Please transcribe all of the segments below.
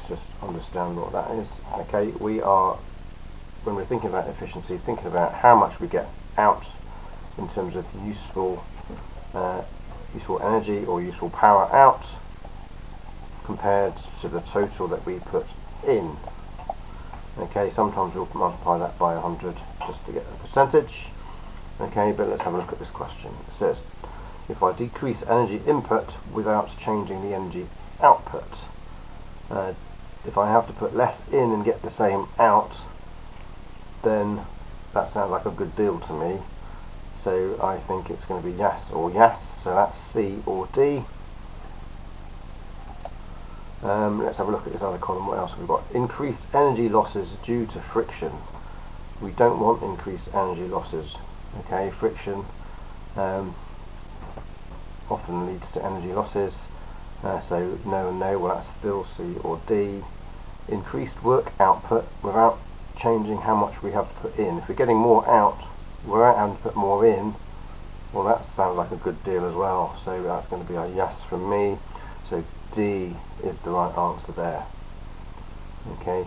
just understand what that is. Okay, we are, when we're thinking about efficiency, thinking about how much we get out in terms of useful energy or useful power out compared to the total that we put in. Okay, sometimes we'll multiply that by 100 just to get a percentage. Okay, but let's have a look at this question. It says, if I decrease energy input without changing the energy output, if I have to put less in and get the same out, then that sounds like a good deal to me. So I think it's going to be yes or yes, so that's C or D. Let's have a look at this other column. What else have we got? Increased energy losses due to friction. We don't want increased energy losses. Okay, friction often leads to energy losses. So no and no, well that's still C or D. Increased work output without changing how much we have to put in. If we're getting more out without having to put more in, well that sounds like a good deal as well. So that's going to be a yes from me. So D is the right answer there. Okay.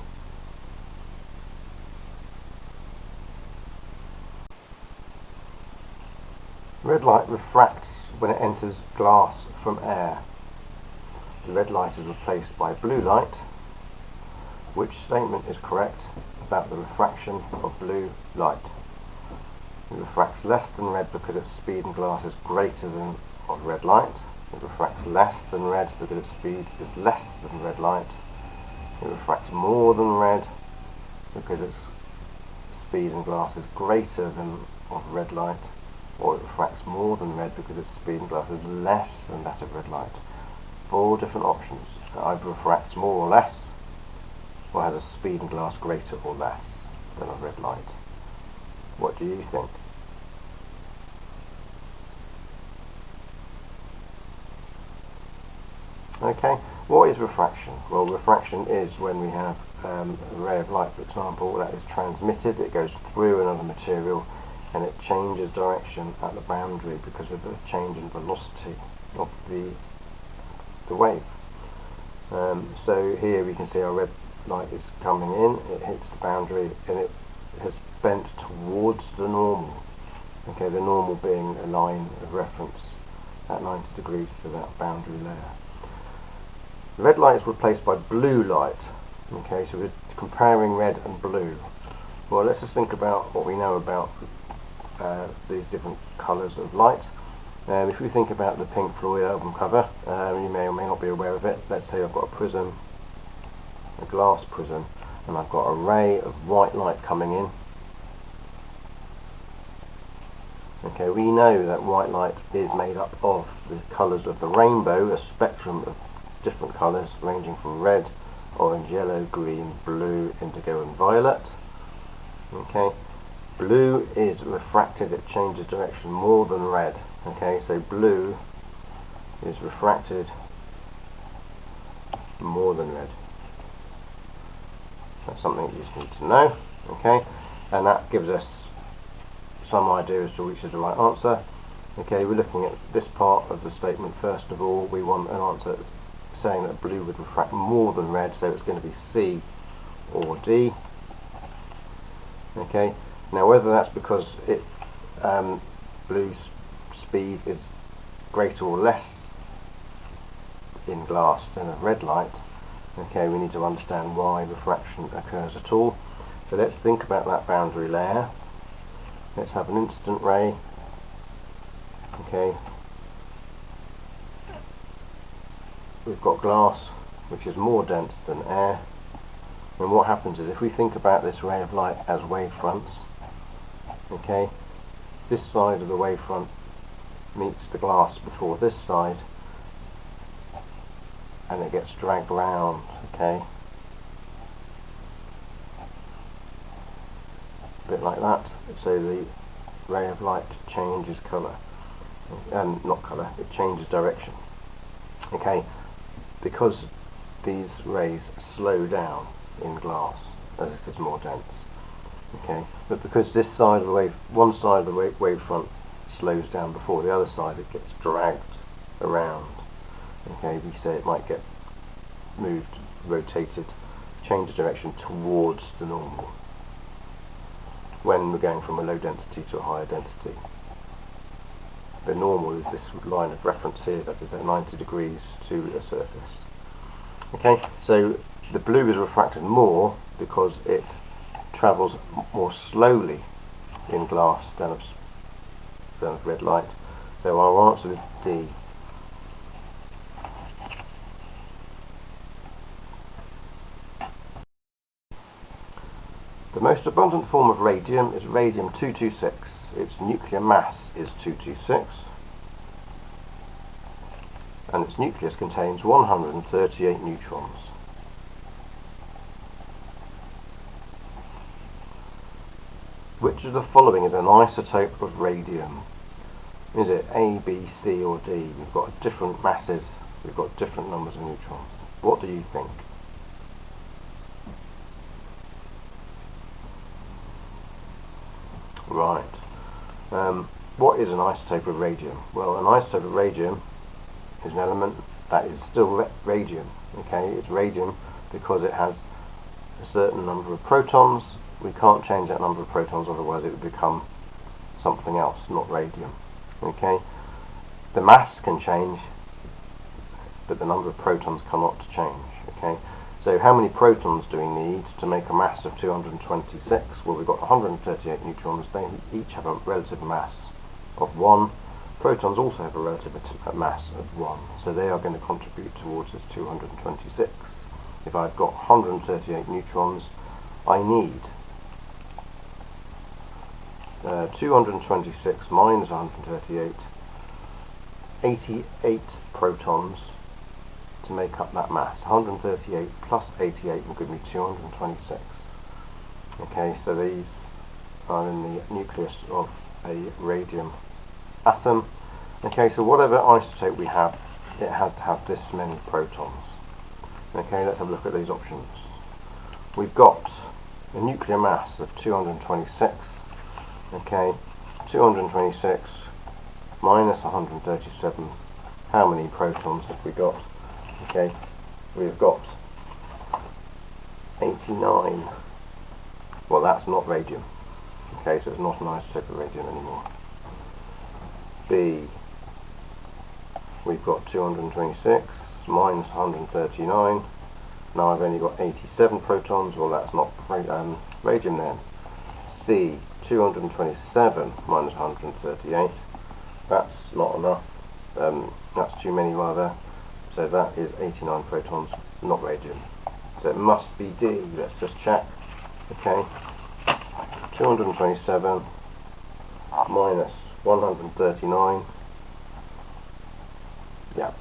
Red light refracts when it enters glass from air. The red light is replaced by blue light. Which statement is correct about the refraction of blue light? It refracts less than red because its speed in glass is greater than of red light. It refracts less than red because its speed is less than red light. It refracts more than red because its speed in glass is greater than of red light. Or it refracts more than red because its speed in glass is less than that of red light. 4 different options. It either refracts more or less, or has a speed in glass greater or less than a red light. What do you think? Okay, what is refraction? Well, refraction is when we have a ray of light, for example, that is transmitted, it goes through another material and it changes direction at the boundary because of the change in velocity of the wave. So here we can see our red light is coming in, it hits the boundary and it has bent towards the normal. Okay, the normal being a line of reference at 90 degrees to that boundary layer. Red light is replaced by blue light. Okay, so we're comparing red and blue. Well, let's just think about what we know about these different colours of light. If we think about the Pink Floyd album cover, you may or may not be aware of it. Let's say I've got a prism, a glass prism, and I've got a ray of white light coming in. Okay, we know that white light is made up of the colours of the rainbow, a spectrum of different colours ranging from red, orange, yellow, green, blue, indigo and violet. Okay, blue is refracted, it changes direction more than red. Okay, so blue is refracted more than red. That's something you just need to know. Okay, and that gives us some idea as to which is the right answer. Okay, we're looking at this part of the statement first of all. We want an answer saying that blue would refract more than red, so it's going to be C or D. Okay, now whether that's because it blue's speed is greater or less in glass than a red light, okay, we need to understand why refraction occurs at all. So let's think about that boundary layer. Let's have an incident ray. Okay, we've got glass which is more dense than air, and what happens is if we think about this ray of light as wavefronts, okay, this side of the wavefront meets the glass before this side and it gets dragged round, okay, a bit like that, so the ray of light changes colour, not colour, it changes direction. Okay, because these rays slow down in glass as it is more dense. Okay, but because this side of the wave, one side of the wavefront slows down before the other side, it gets dragged around. Okay, we say it might get moved rotated, changes direction towards the normal when we're going from a low density to a higher density. The normal is this line of reference here, that is at 90 degrees to a surface. Okay, so the blue is refracted more because it travels more slowly in glass than of red light. So our answer is D. The most abundant form of radium is radium-226. Its nuclear mass is 226, and its nucleus contains 138 neutrons. Which of the following is an isotope of radium? Is it A, B, C or D? We've got different masses, we've got different numbers of neutrons. What do you think? Right. What is an isotope of radium? Well, an isotope of radium is an element that is still radium. Okay, it's radium because it has a certain number of protons. We can't change that number of protons, otherwise it would become something else, not radium. Okay, the mass can change, but the number of protons cannot change. Okay, so how many protons do we need to make a mass of 226? Well, we've got 138 neutrons. They each have a relative mass of 1. Protons also have a relative mass of 1, so they are going to contribute towards this 226. If I've got 138 neutrons, I need 226 minus 138, 88 protons to make up that mass. 138 plus 88 will give me 226. Okay, so these are in the nucleus of a radium atom. Okay, so whatever isotope we have, it has to have this many protons. Okay, let's have a look at these options. We've got a nuclear mass of 226. Okay, 226 minus 137. How many protons have we got? Okay, we've got 89. Well, that's not radium. Okay, so it's not an isotope of radium anymore. B, we've got 226 minus 139. Now I've only got 87 protons. Well, that's not radium then. C, 227 minus 138. That's not enough. That's too many rather. So that is 89 protons, not radium. So it must be D. Let's just check. Okay. 227 minus 139. Yeah,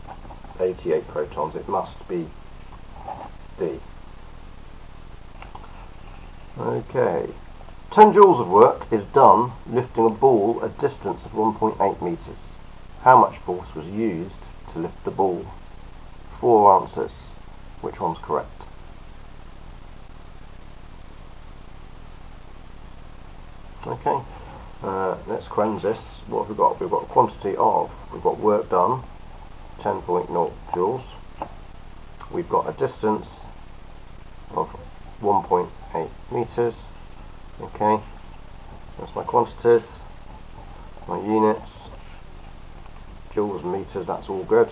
88 protons. It must be D. Okay. 10 joules of work is done lifting a ball a distance of 1.8 meters. How much force was used to lift the ball? 4 answers. Which one's correct? Okay, let's cleanse this. What have we got? We've got quantity of, we've got work done, 10.0 joules. We've got a distance of 1.8 meters. Okay, that's my quantities, my units, joules and meters, that's all good.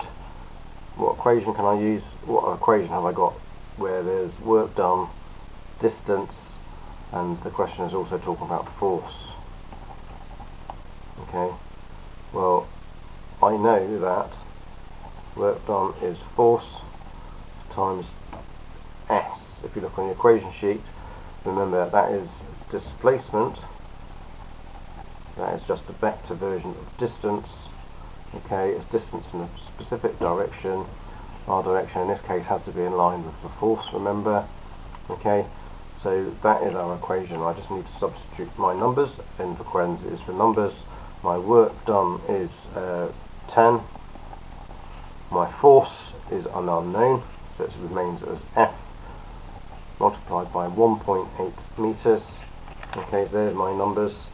What equation can I use? What equation have I got where there's work done, distance, and the question is also talking about force? Okay, well, I know that work done is force times S. If you look on the equation sheet, remember that is displacement, that is just a vector version of distance. Okay, it's distance in a specific direction. Our direction in this case has to be in line with the force, remember. Okay, so that is our equation. I just need to substitute my numbers in for quens is for numbers. My work done is 10. My force is an unknown, so it remains as F multiplied by 1.8 meters. Okay, so there's my numbers.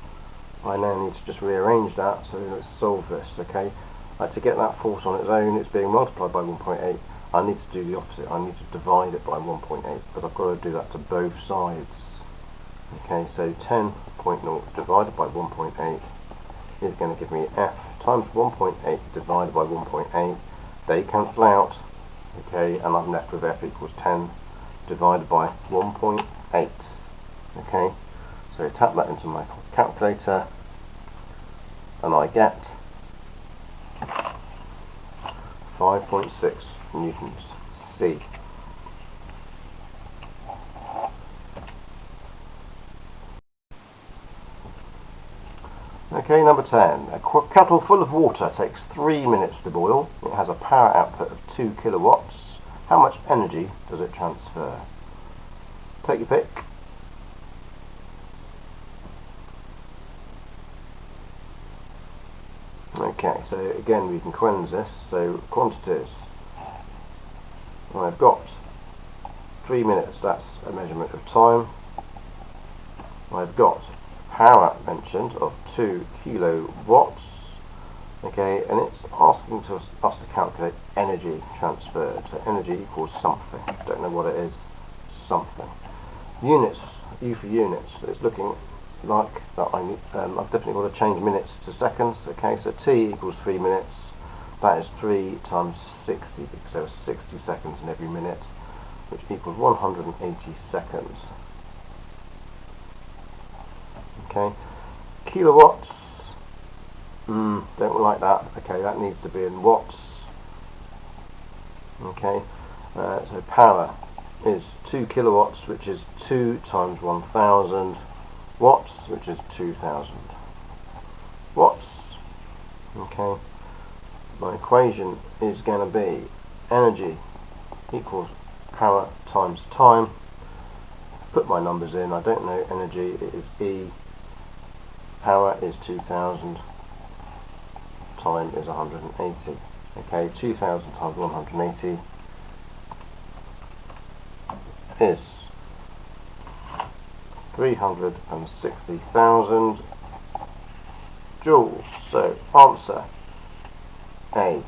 I now need to just rearrange that, so let's solve this. Okay, to get that force on its own, it's being multiplied by 1.8. I need to do the opposite. I need to divide it by 1.8, but I've got to do that to both sides. Okay, so 10.0 divided by 1.8 is going to give me f times 1.8 divided by 1.8. They cancel out, okay, and I'm left with f equals 10 divided by 1.8. Okay, so I tap that into my calculator, and I get 5.6 newtons C. Okay, number 10. A kettle full of water takes 3 minutes to boil. It has a power output of 2 kilowatts. How much energy does it transfer? Take your pick. Okay, so again we can cleanse this. So quantities. I've got 3 minutes, that's a measurement of time. I've got power mentioned of 2 kilowatts. Okay, and it's asking us to calculate energy transferred. So energy equals something. Don't know what it is. Something. Units. U for units. So it's looking like that I've definitely got to change minutes to seconds. Okay, so T equals 3 minutes. That is 3 times 60, because there are 60 seconds in every minute, which equals 180 seconds. Okay, kilowatts, don't like that. Okay, that needs to be in watts. Okay, so power is 2 kilowatts, which is 2 times 1000 watts, which is 2000 watts. Okay, my equation is going to be energy equals power times time. Put my numbers in. I don't know energy. It is E. Power is 2000. Time is 180. Okay, 2000 times 180 is 360,000 joules. So answer A.